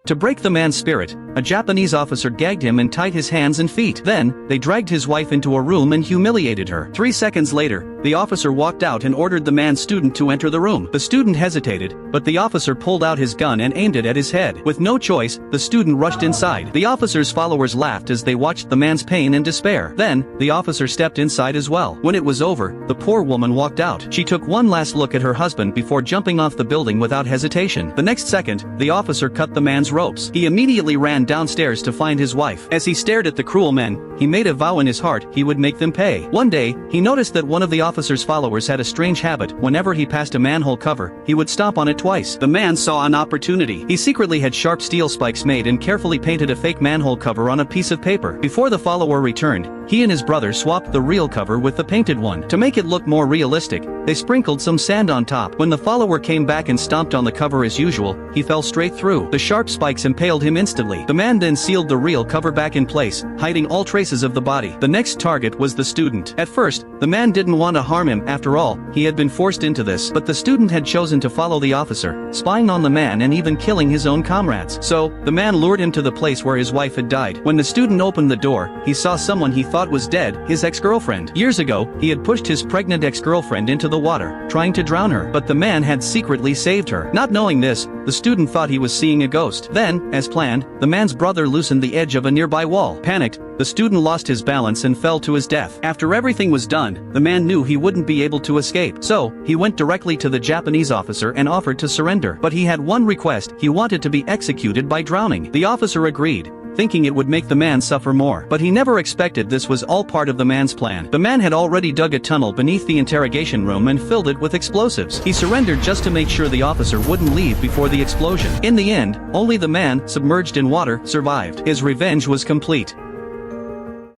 To break the man's spirit, a Japanese officer gagged him and tied his hands and feet. Then, they dragged his wife into a room and humiliated her. 3 seconds later, the officer walked out and ordered the man's student to enter the room. The student hesitated, but the officer pulled out his gun and aimed it at his head. With no choice, the student rushed inside. The officer's followers laughed as they watched the man's pain and despair. Then, the officer stepped inside as well. When it was over, the poor woman walked out. She took one last look at her husband before jumping off the building without hesitation. The next second, the officer cut the man's ropes. He immediately ran downstairs to find his wife. As he stared at the cruel men, he made a vow in his heart he would make them pay. One day, he noticed that one of the officer's followers had a strange habit. Whenever he passed a manhole cover, he would stomp on it twice. The man saw an opportunity. He secretly had sharp steel spikes made and carefully painted a fake manhole cover on a piece of paper. Before the follower returned, he and his brother swapped the real cover with the painted one. To make it look more realistic, they sprinkled some sand on top. When the follower came back and stomped on the cover as usual, he fell straight through. The sharp spikes impaled him instantly. The man then sealed the real cover back in place, hiding all traces of the body. The next target was the student. At first, the man didn't want to harm him. After all, he had been forced into this. But the student had chosen to follow the officer, spying on the man and even killing his own comrades. So, the man lured him to the place where his wife had died. When the student opened the door, he saw someone he thought was dead, his ex-girlfriend. Years ago, he had pushed his pregnant ex-girlfriend into the water, trying to drown her. But the man had secretly saved her. Not knowing this, the student thought he was seeing a ghost. Then, as planned, the man's brother loosened the edge of a nearby wall. Panicked, the student lost his balance and fell to his death. After everything was done, the man knew he wouldn't be able to escape. So, he went directly to the Japanese officer and offered to surrender. But he had one request: he wanted to be executed by drowning. The officer agreed, thinking it would make the man suffer more. But he never expected this was all part of the man's plan. The man had already dug a tunnel beneath the interrogation room and filled it with explosives. He surrendered just to make sure the officer wouldn't leave before the explosion. In the end, only the man, submerged in water, survived. His revenge was complete.